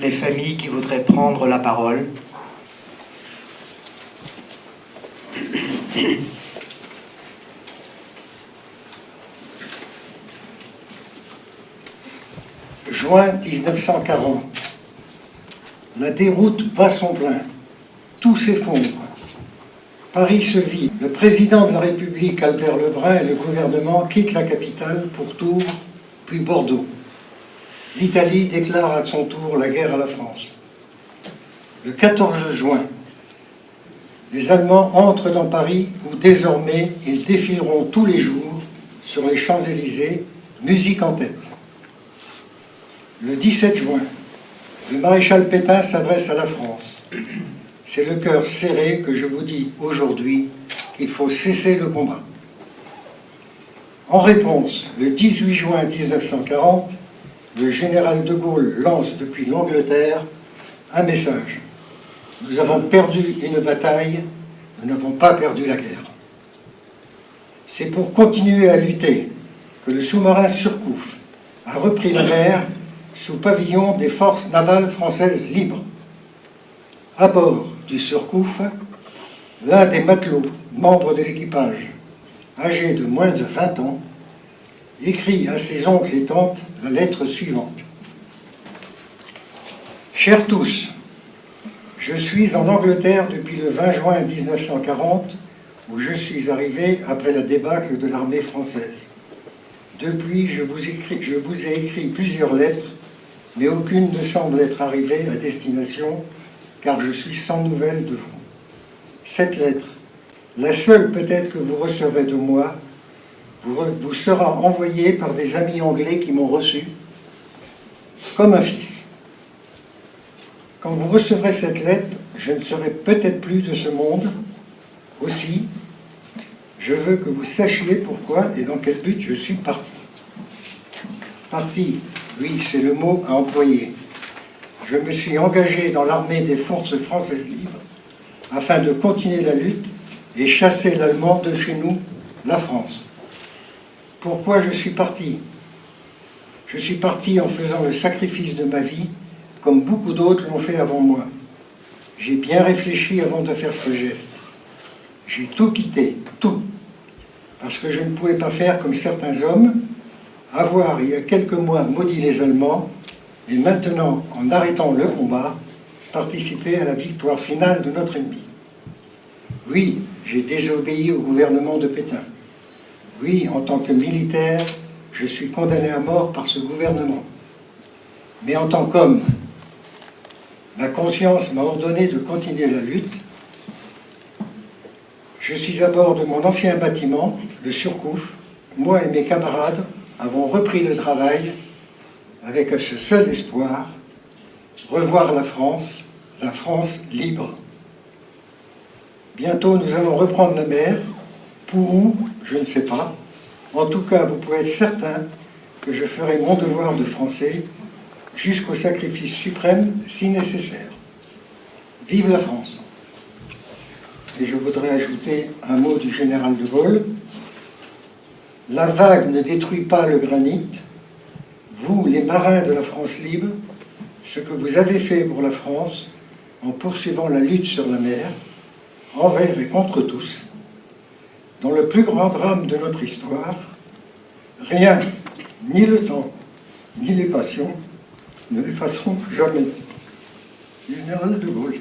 les familles qui voudraient prendre la parole. Juin 1940. La déroute bat son plein. Tout s'effondre. Paris se vide. Le président de la République, Albert Lebrun, et le gouvernement quittent la capitale pour Tours, puis Bordeaux. L'Italie déclare à son tour la guerre à la France. Le 14 juin, les Allemands entrent dans Paris où désormais ils défileront tous les jours sur les Champs-Élysées, musique en tête. Le 17 juin, le maréchal Pétain s'adresse à la France. C'est le cœur serré que je vous dis aujourd'hui qu'il faut cesser le combat. En réponse, le 18 juin 1940, le général de Gaulle lance depuis l'Angleterre un message. Nous avons perdu une bataille, nous n'avons pas perdu la guerre. C'est pour continuer à lutter que le sous-marin Surcouf a repris la mer sous pavillon des forces navales françaises libres. À bord du Surcouf, l'un des matelots, membres de l'équipage, âgé de moins de 20 ans, écrit à ses oncles et tantes la lettre suivante. Chers tous, je suis en Angleterre depuis le 20 juin 1940, où je suis arrivé après la débâcle de l'armée française. Depuis, je vous ai écrit plusieurs lettres, mais aucune ne semble être arrivée à destination, car je suis sans nouvelles de vous. Cette lettre, la seule peut-être que vous recevrez de moi, vous sera envoyée par des amis anglais qui m'ont reçu comme un fils. Quand vous recevrez cette lettre, je ne serai peut-être plus de ce monde. Aussi, je veux que vous sachiez pourquoi et dans quel but je suis parti. Parti, oui, c'est le mot à employer. Je me suis engagé dans l'armée des forces françaises libres afin de continuer la lutte et chasser l'Allemand de chez nous, la France. Pourquoi je suis parti? Je suis parti en faisant le sacrifice de ma vie, comme beaucoup d'autres l'ont fait avant moi. J'ai bien réfléchi avant de faire ce geste. J'ai tout quitté, tout, parce que je ne pouvais pas faire comme certains hommes, avoir il y a quelques mois maudit les Allemands, et maintenant, en arrêtant le combat, participer à la victoire finale de notre ennemi. Oui, j'ai désobéi au gouvernement de Pétain. Oui, en tant que militaire, je suis condamné à mort par ce gouvernement. Mais en tant qu'homme, ma conscience m'a ordonné de continuer la lutte. Je suis à bord de mon ancien bâtiment, le Surcouf. Moi et mes camarades avons repris le travail avec ce seul espoir, revoir la France libre. Bientôt, nous allons reprendre la mer. Pour où, je ne sais pas. En tout cas, vous pouvez être certain que je ferai mon devoir de Français jusqu'au sacrifice suprême si nécessaire. Vive la France! Et je voudrais ajouter un mot du général de Gaulle. La vague ne détruit pas le granit. Vous, les marins de la France libre, ce que vous avez fait pour la France en poursuivant la lutte sur la mer, envers et contre tous, dans le plus grand drame de notre histoire, rien, ni le temps, ni les passions, ne l'effaceront jamais. Général de Gaulle.